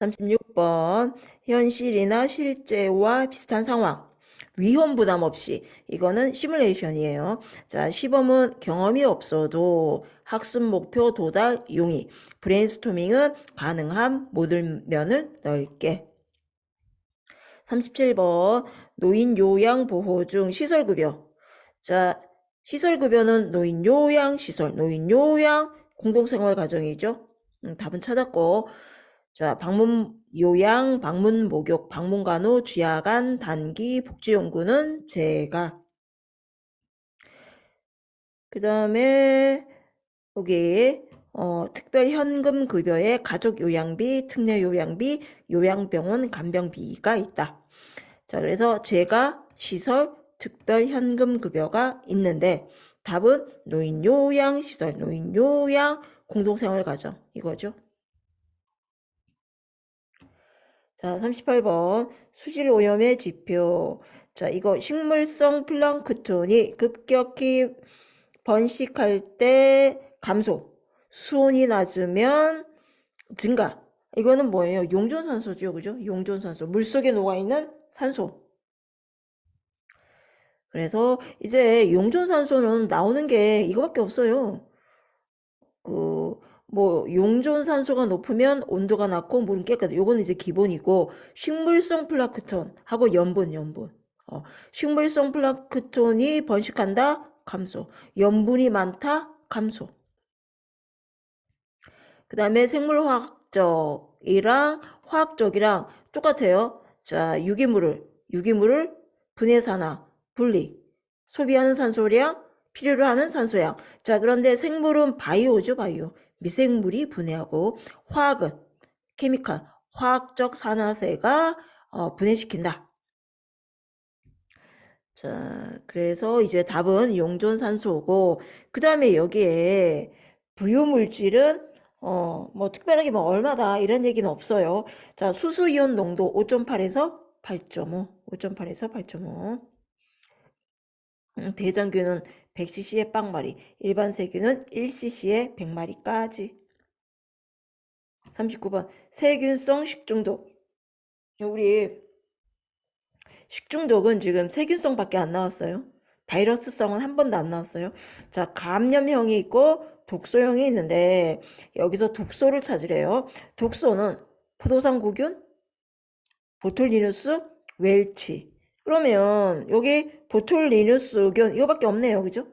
36번 현실이나 실제와 비슷한 상황 위험 부담 없이 이거는 시뮬레이션이에요. 자, 시범은 경험이 없어도 학습 목표 도달 용이 브레인스토밍은 가능한 모든 면을 넓게 37번 노인 요양 보호 중 시설급여 자, 시설급여는 노인 요양 시설, 노인 요양 공동생활 가정이죠. 답은 찾았고 자, 방문 요양, 방문 목욕, 방문 간호, 주야간, 단기, 복지연구는 제가 그 다음에 여기 특별 현금 급여에 가족 요양비, 특례 요양비, 요양병원 간병비가 있다. 자, 그래서 제가 시설 특별 현금 급여가 있는데 답은 노인 요양 시설, 노인 요양 공동생활 가정 이거죠. 자, 38번 수질 오염의 지표. 자, 이거 식물성 플랑크톤이 급격히 번식할 때 감소, 수온이 낮으면 증가. 이거는 뭐예요? 용존산소죠, 그죠? 용존산소. 물속에 녹아있는 산소. 그래서 이제 용존산소는 나오는 게 이거밖에 없어요. 용존산소가 높으면 온도가 낮고 물은 깨끗해. 요거는 이제 기본이고 식물성 플랑크톤하고 염분. 식물성 플랑크톤이 번식한다? 감소. 염분이 많다? 감소. 그 다음에 생물화학적이랑 화학적이랑 똑같아요. 자, 유기물을 분해산화, 분리, 소비하는 산소량, 필요로 하는 산소량. 자, 그런데 생물은 바이오죠, 바이오. 미생물이 분해하고 화학은 케미칼, 화학적 산화제가 분해시킨다. 자, 그래서 이제 답은 용존산소고 그 다음에 여기에 부유물질은 특별하게 얼마다 이런 얘기는 없어요. 자, 수수이온 농도 5.8에서 8.5, 5.8에서 8.5. 대장균은 100cc의 빵마리, 일반 세균은 1cc의 100마리까지. 39번 세균성 식중독. 우리 식중독은 지금 세균성밖에 안 나왔어요. 바이러스성은 한 번도 안 나왔어요. 자, 감염형이 있고 독소형이 있는데 여기서 독소를 찾으래요. 독소는 포도상구균, 보툴리누스, 웰치. 그러면 여기 보툴리누스균 이거밖에 없네요. 그죠?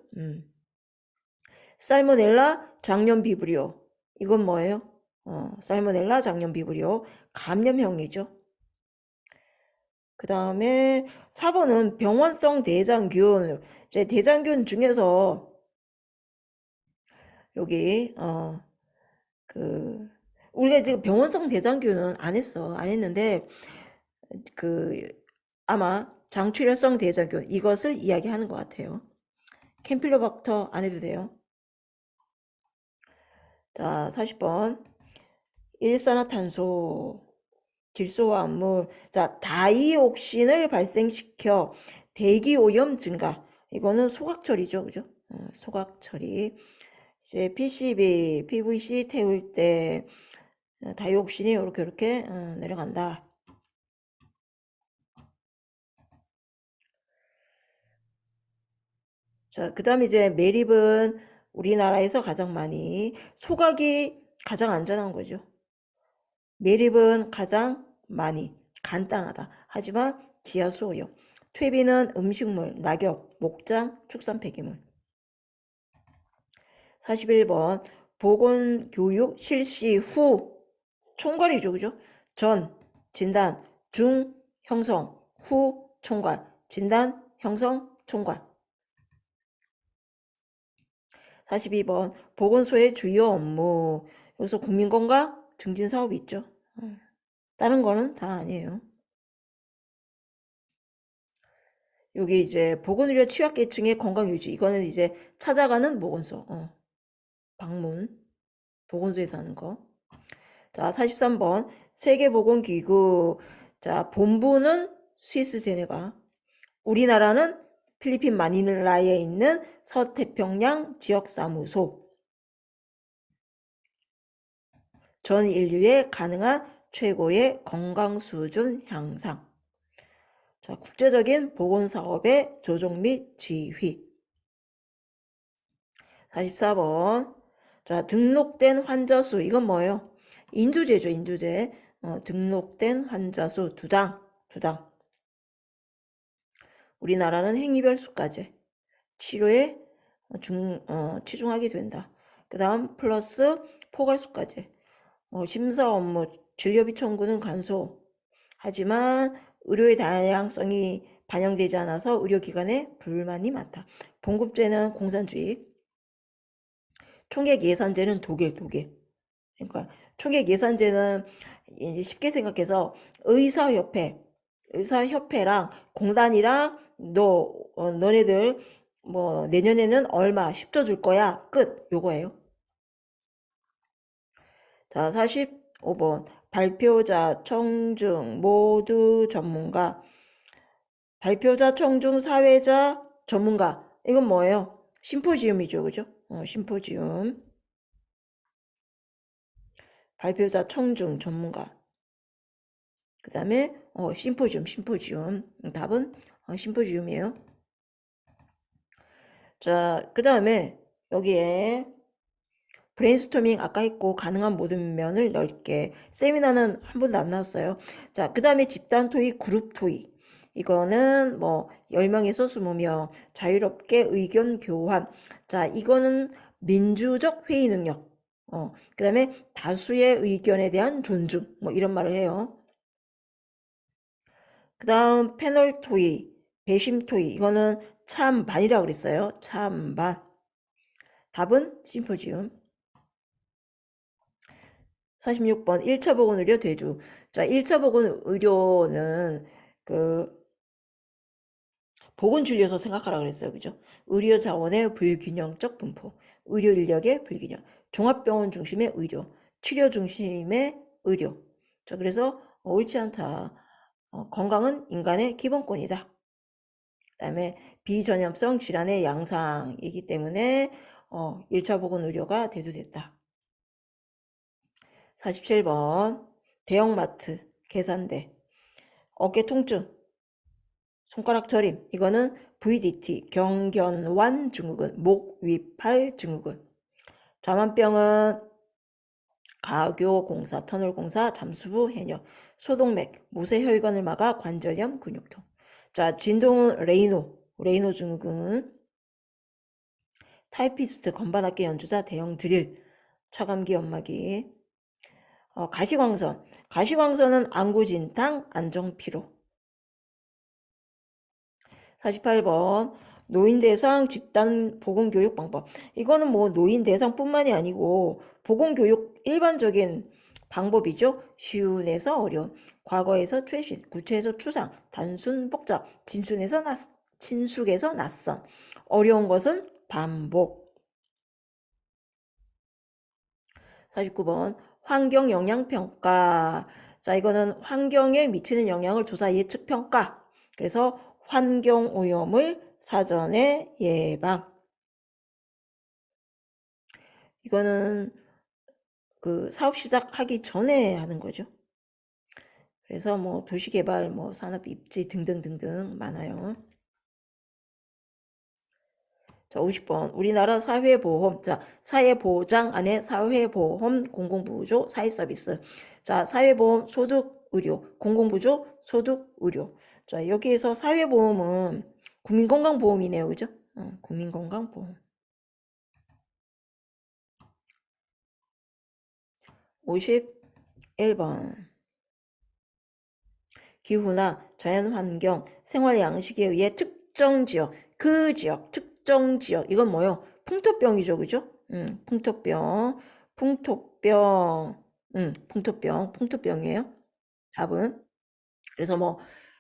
살모넬라, 장염비브리오. 이건 뭐예요? 살모넬라, 장염비브리오. 감염형이죠. 그 다음에 4번은 병원성 대장균. 이제 대장균 중에서 여기 우리가 지금 병원성 대장균은 안 했는데 아마 장출혈성 대장균 이것을 이야기하는 것 같아요. 캠필로박터 안 해도 돼요. 자, 40번 일산화탄소 질소화합물. 자, 다이옥신을 발생시켜 대기오염 증가. 이거는 소각처리죠, 그죠? 소각처리. 이제 PCB, PVC 태울 때 다이옥신이 이렇게 내려간다. 자, 그 다음에 이제 매립은 우리나라에서 가장 많이 소각이 가장 안전한 거죠. 매립은 가장 많이 간단하다. 하지만 지하수 오염. 퇴비는 음식물, 낙엽, 목장, 축산 폐기물. 41번 보건교육 실시 후 총괄이죠. 그죠? 전, 진단, 중, 형성, 후, 총괄, 진단, 형성, 총괄. 42번 보건소의 주요 업무. 여기서 국민건강 증진 사업이 있죠. 다른 거는 다 아니에요. 여기 이제 보건의료 취약계층의 건강유지. 이거는 이제 찾아가는 보건소. 방문. 보건소에서 하는 거. 자, 43번 세계보건기구. 자, 본부는 스위스 제네바. 우리나라는 필리핀 마닐라에 있는 서태평양 지역사무소. 전 인류에 가능한 최고의 건강 수준 향상. 자, 국제적인 보건사업의 조정 및 지휘. 44번. 자, 등록된 환자 수. 이건 뭐예요? 인두제죠, 인두제. 등록된 환자 수 2당. 2당. 우리나라는 행위별 수까지 치료에 치중하게 된다. 그 다음 플러스 포괄수까지. 심사 업무, 진료비 청구는 간소. 하지만 의료의 다양성이 반영되지 않아서 의료기관에 불만이 많다. 봉급제는 공산주의. 총액 예산제는 독일. 그러니까 총액 예산제는 이제 쉽게 생각해서 의사협회랑 공단이랑 너네들 뭐 내년에는 얼마 10조 줄 거야. 끝. 요거예요. 자, 45번. 발표자, 청중 모두 전문가. 발표자, 청중, 사회자, 전문가. 이건 뭐예요? 심포지움이죠. 그죠? 심포지움. 발표자, 청중, 전문가. 그 다음에 심포지움. 답은 심포지움이에요. 자, 그 다음에 여기에 브레인스토밍 아까 했고 가능한 모든 면을 넓게. 세미나는 한 번도 안 나왔어요. 자, 그 다음에 집단 토의, 그룹 토의. 이거는 뭐 10명에서 20명 자유롭게 의견 교환. 자, 이거는 민주적 회의 능력. 그 다음에 다수의 의견에 대한 존중. 뭐 이런 말을 해요. 그 다음 패널 토의, 배심 토의. 이거는 참반이라고 그랬어요. 참반. 답은 심포지움. 46번 1차 보건의료 대두. 자, 1차 보건의료는 그 보건진료소 생각하라 그랬어요. 그죠? 의료 자원의 불균형적 분포, 의료 인력의 불균형, 종합병원 중심의 의료, 치료 중심의 의료. 자, 그래서 옳지 않다. 건강은 인간의 기본권이다. 그다음에 비전염성 질환의 양상이기 때문에 1차 보건의료가 대두됐다. 47번 대형마트, 계산대, 어깨 통증, 손가락 저림. 이거는 VDT, 경견완 증후군, 목, 위, 팔 증후군. 자만병은 가교공사, 터널공사, 잠수부, 해녀, 소동맥, 모세혈관을 막아 관절염, 근육통. 자, 진동은 레이노 증후군. 타이피스트, 건반악기 연주자, 대형 드릴, 차감기, 연마기. 가시광선은 안구진탕, 안정피로. 48번 노인 대상 집단 보건교육 방법. 이거는 뭐 노인 대상뿐만이 아니고 보건교육 일반적인 방법이죠. 쉬운에서 어려운, 과거에서 최신, 구체에서 추상, 단순 복잡, 친숙에서 낯선, 어려운 것은 반복. 49번 환경영향평가. 자, 이거는 환경에 미치는 영향을 조사 예측 평가. 그래서 환경오염을 사전에 예방. 이거는 그 사업 시작하기 전에 하는 거죠. 그래서 뭐 도시개발, 뭐 산업 입지 등등등등 많아요. 자, 50번. 우리나라 사회보험. 자, 사회보장 안에 사회보험, 공공부조, 사회서비스. 자, 사회보험, 소득의료, 공공부조, 소득의료. 자, 여기에서 사회보험은 국민건강보험이네요. 그죠? 국민건강보험. 51번. 기후나 자연환경, 생활양식에 의해 특정 지역, 그 지역, 특정 지역. 이건 뭐요? 풍토병이죠. 그죠? 풍토병이에요. 답은. 그래서 뭐,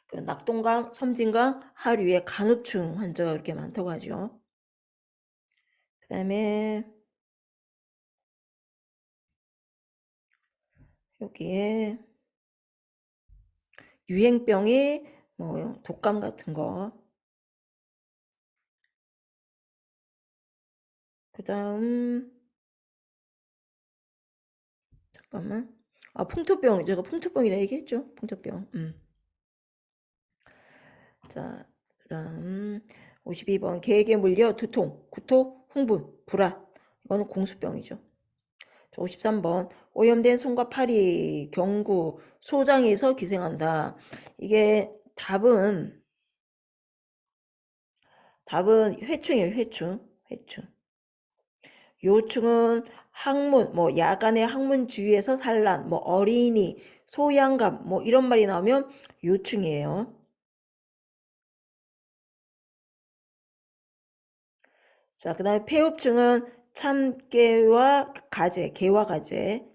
그 낙동강, 섬진강, 하류에 간흡충 환자가 그렇게 많다고 하죠. 그 다음에 여기에 유행병이 뭐 독감 같은 거. 그 다음 잠깐만. 아, 풍토병. 제가 풍토병이라 얘기했죠. 풍토병. 자, 그다음 52번. 개에게 물려 두통, 구토, 흥분, 불안. 이거는 공수병이죠. 53번. 오염된 손과 팔이 경구, 소장에서 기생한다. 이게 답은 회충이에요. 회충. 요충은 학문, 뭐 야간의 학문 주위에서 산란, 뭐 어린이, 소양감, 뭐 이런 말이 나오면 요충이에요. 자, 그 다음에 폐흡충은 참깨와 가재, 개와 가재,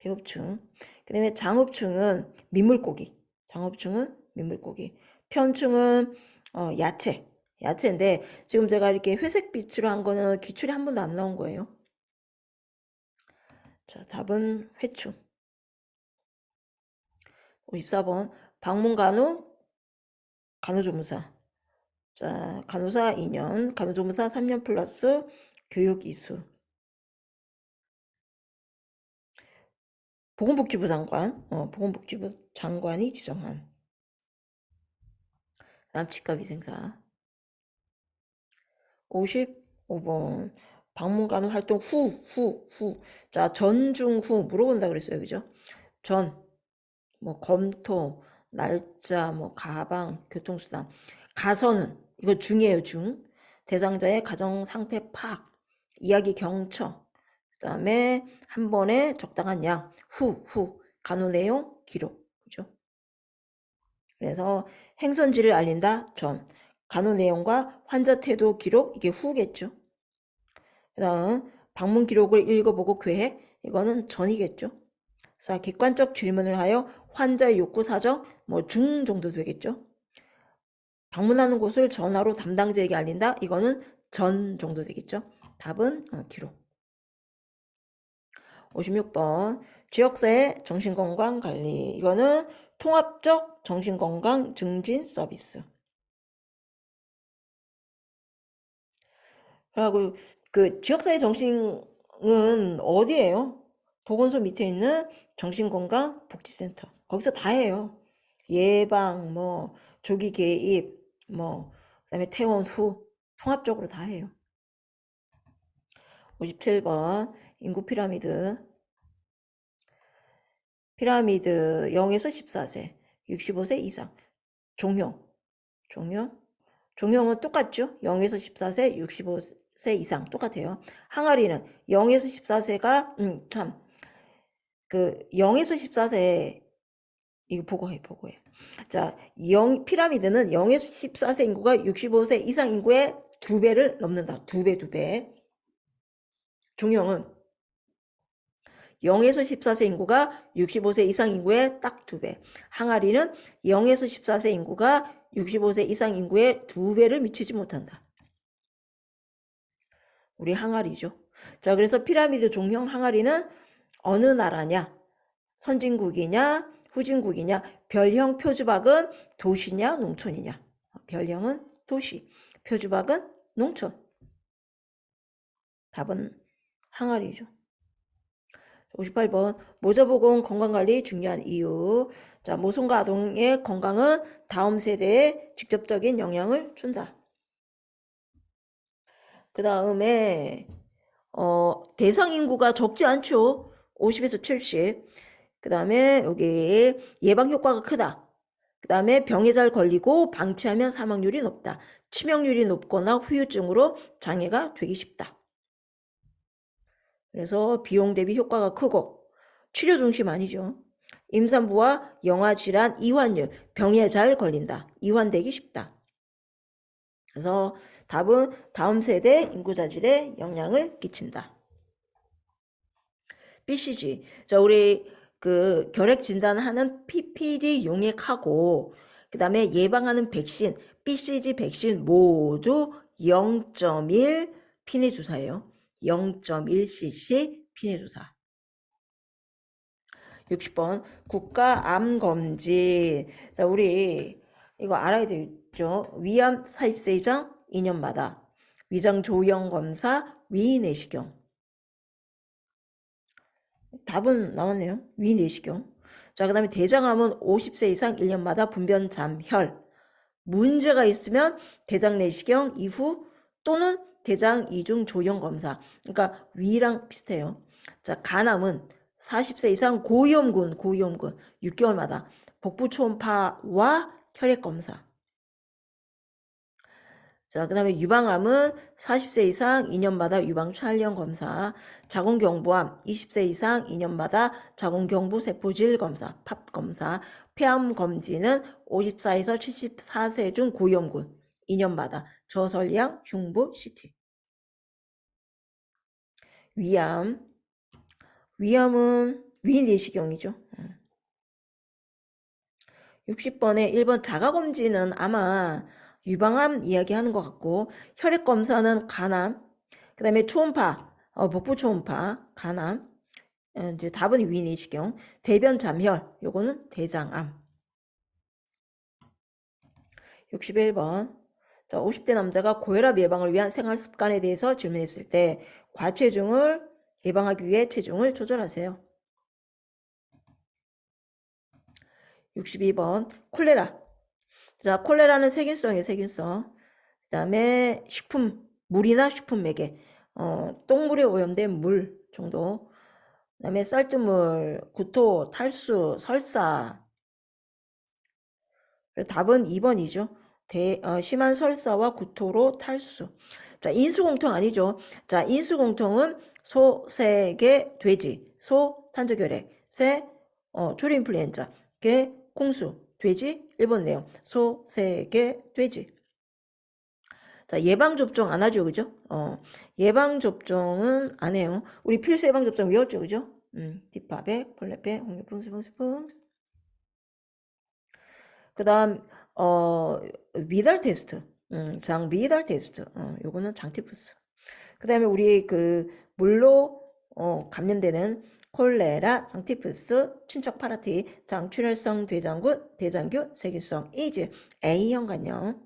폐흡충. 그 다음에 장흡충은 민물고기, 편충은 야채인데 지금 제가 이렇게 회색 빛으로 한 거는 기출이 한 번도 안 나온 거예요. 자, 답은 회충. 54번. 방문간호, 간호조무사. 자, 간호사 2년, 간호조무사 3년 플러스 교육 이수. 보건복지부 장관이 지정한. 다음 치과위생사. 55번. 방문간호 활동 후. 자, 전중 후 물어본다 그랬어요. 그죠? 뭐 검토, 날짜, 뭐 가방, 교통수단. 가서는 이거 중이에요. 중. 대상자의 가정 상태 파악, 이야기 경청. 그다음에 한 번에 적당한 양. 후. 간호 내용 기록. 그죠? 그래서 행선지를 알린다. 전. 간호 내용과 환자 태도 기록. 이게 후겠죠. 그다음 방문 기록을 읽어보고 계획. 이거는 전이겠죠. 자, 객관적 질문을 하여 환자의 욕구 사정, 뭐 중 정도 되겠죠. 방문하는 곳을 전화로 담당자에게 알린다. 이거는 전 정도 되겠죠. 답은 기록. 56번. 지역사회 정신건강관리. 이거는 통합적 정신건강 증진 서비스. 그리고 그 지역사회 정신은 어디예요? 보건소 밑에 있는 정신건강복지센터. 거기서 다 해요. 예방, 뭐 조기 개입, 뭐 그다음에 퇴원 후 통합적으로 다 해요. 57번. 인구 피라미드. 0에서 14세, 65세 이상. 종형은 똑같죠? 0에서 14세, 65세 이상 똑같아요. 항아리는 0에서 14세가 0에서 14세 이거 보고해. 자, 피라미드는 0에서 14세 인구가 65세 이상 인구의 2배를 넘는다. 2배. 종형은 0에서 14세 인구가 65세 이상 인구의 딱 2배. 항아리는 0에서 14세 인구가 65세 이상 인구의 2배를 미치지 못한다. 우리 항아리죠. 자, 그래서 피라미드 종형 항아리는 어느 나라냐? 선진국이냐? 후진국이냐? 별형 표주박은 도시냐? 농촌이냐? 별형은 도시, 표주박은 농촌. 답은 항아리죠. 58번. 모자보건 건강관리 중요한 이유. 자, 모성과 아동의 건강은 다음 세대에 직접적인 영향을 준다. 그 다음에 대상 인구가 적지 않죠. 50에서 70. 그 다음에 여기 예방 효과가 크다. 그 다음에 병에 잘 걸리고 방치하면 사망률이 높다. 치명률이 높거나 후유증으로 장애가 되기 쉽다. 그래서 비용 대비 효과가 크고 치료 중심 아니죠. 임산부와 영아질환 이환율, 병에 잘 걸린다. 이환되기 쉽다. 그래서 답은 다음 세대 인구자질에 영향을 끼친다. BCG. 자, 우리 그 결핵 진단하는 PPD 용액하고 그 다음에 예방하는 백신, BCG 백신 모두 0.1 피내 주사예요. 0.1cc 피내 주사. 60번 국가암검진. 자, 우리 이거 알아야 되겠죠. 위암 사입세 이상 2년마다 위장 조형 검사 위내시경. 답은 나왔네요. 위내시경. 자, 그 다음에 대장암은 50세 이상 1년마다 분변 잠혈. 문제가 있으면 대장 내시경 이후 또는 대장 이중 조형 검사. 그러니까 위랑 비슷해요. 자, 간암은 40세 이상 고위험군 6개월마다 복부 초음파와 혈액 검사. 자, 그 다음에 유방암은 40세 이상 2년마다 유방 촬영 검사, 자궁경부암 20세 이상 2년마다 자궁경부 세포질 검사, 팝 검사, 폐암 검진은 54에서 74세 중 고위험군 2년마다 저설량 흉부 CT. 위암은 위내시경이죠. 60번에 1번 자가검진은 아마 유방암 이야기하는 것 같고, 혈액검사는 간암, 그 다음에 초음파, 복부 초음파, 간암, 이제 답은 위내시경, 대변 잠혈, 요거는 대장암. 61번. 자, 50대 남자가 고혈압 예방을 위한 생활 습관에 대해서 질문했을 때 과체중을 예방하기 위해 체중을 조절하세요. 62번 콜레라. 자, 콜레라는 세균성이에요. 세균성. 그 다음에 식품, 물이나 식품 매개, 똥물에 오염된 물 정도. 그 다음에 쌀뜨물, 구토, 탈수, 설사. 답은 2번이죠. 심한 설사와 구토로 탈수. 자, 인수공통 아니죠. 자, 인수공통은 소, 새, 개, 돼지, 소, 탄저혈액, 새, 조류인플루엔자, 개, 콩수, 돼지, 1번 내용, 소, 새, 개, 돼지. 자, 예방접종 안 하죠, 그죠? 예방접종은 안 해요. 우리 필수 예방접종 외웠죠, 그죠? 디파백, 폴레페, 홍미풍, 스풍스풍. 그 다음, 미달 테스트. 장미달 테스트. 요거는 장티푸스. 그 다음에 우리 물로, 감염되는 콜레라, 장티푸스, 친척 파라티, 장출혈성 대장균, 세균성 에이즈, A형 간염.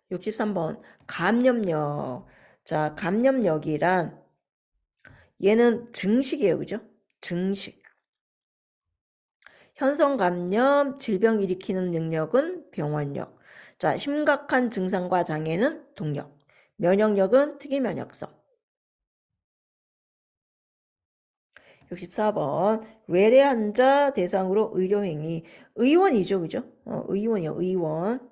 63번, 감염력. 자, 감염력이란, 얘는 증식이에요, 그죠? 증식. 현성 감염, 질병 일으키는 능력은 병원력. 자, 심각한 증상과 장애는 동력. 면역력은 특이 면역성. 64번 외래 환자 대상으로 의료행위. 의원이죠, 그죠? 의원이요, 의원.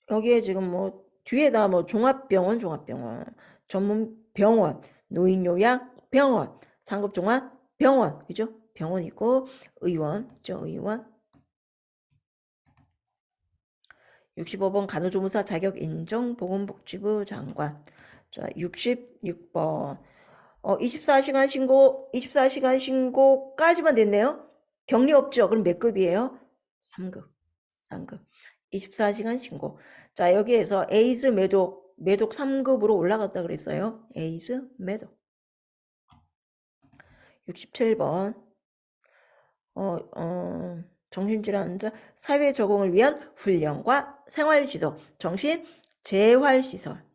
여기에 지금 뒤에다 종합병원, 전문병원, 노인요양병원, 상급종합병원, 그죠? 병원이고, 의원, 그죠? 의원. 65번 간호조무사 자격 인정 보건복지부 장관. 자, 66번. 24시간 신고까지만 됐네요. 격리 없죠? 그럼 몇 급이에요? 3급. 24시간 신고. 자, 여기에서 에이즈 매독 3급으로 올라갔다 그랬어요. 에이즈 매독. 67번. 정신질환 환자 사회 적응을 위한 훈련과 생활지도, 정신재활시설.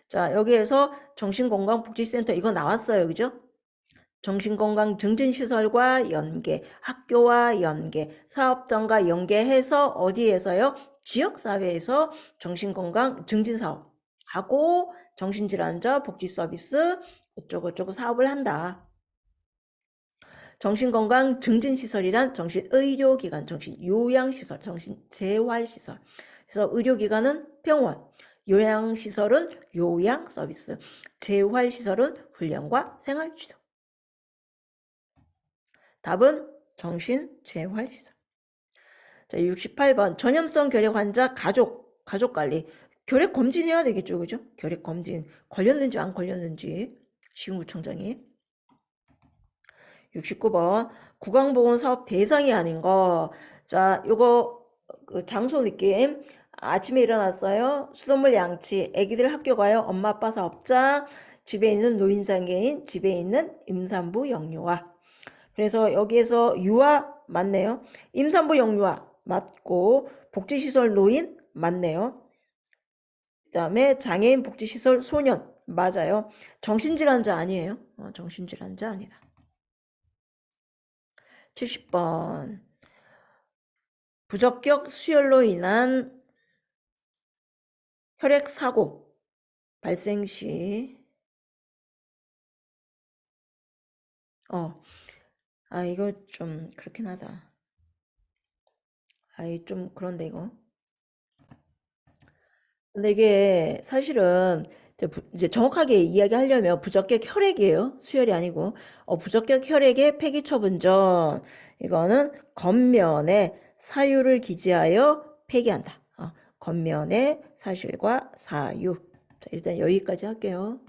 자, 여기에서 정신건강복지센터 이거 나왔어요. 그죠? 정신건강증진시설과 연계, 학교와 연계, 사업장과 연계해서 어디에서요? 지역사회에서 정신건강 증진사업 하고 정신질환자 복지서비스 어쩌고저쩌고 사업을 한다. 정신건강 증진시설이란 정신의료기관, 정신요양시설, 정신재활시설. 그래서 의료기관은 병원, 요양시설은 요양서비스, 재활시설은 훈련과 생활지도. 답은 정신재활시설. 자, 68번 전염성 결핵 환자 가족관리. 결핵 검진해야 되겠죠, 그죠? 결핵 검진 걸렸는지 안 걸렸는지 시군구청장이. 69번 구강보건사업 대상이 아닌 거. 자, 요거 장소 느낌. 아침에 일어났어요. 수돗물 양치. 애기들 학교 가요. 엄마 아빠 사업자. 집에 있는 노인장애인. 집에 있는 임산부 영유아. 그래서 여기에서 유아 맞네요. 임산부 영유아 맞고 복지시설 노인 맞네요. 그 다음에 장애인 복지시설 소년. 맞아요. 정신질환자 아니에요. 정신질환자 아니다. 70번. 부적격 수혈로 인한 혈액사고 발생 시, 이거 좀 그렇긴 하다. 좀 그런데 이거. 근데 이게 사실은 이제 정확하게 이야기하려면 부적격 혈액이에요. 수혈이 아니고. 부적격 혈액의 폐기 처분 전 이거는 겉면에 사유를 기재하여 폐기한다. 겉면의 사실과 사유. 자, 일단 여기까지 할게요.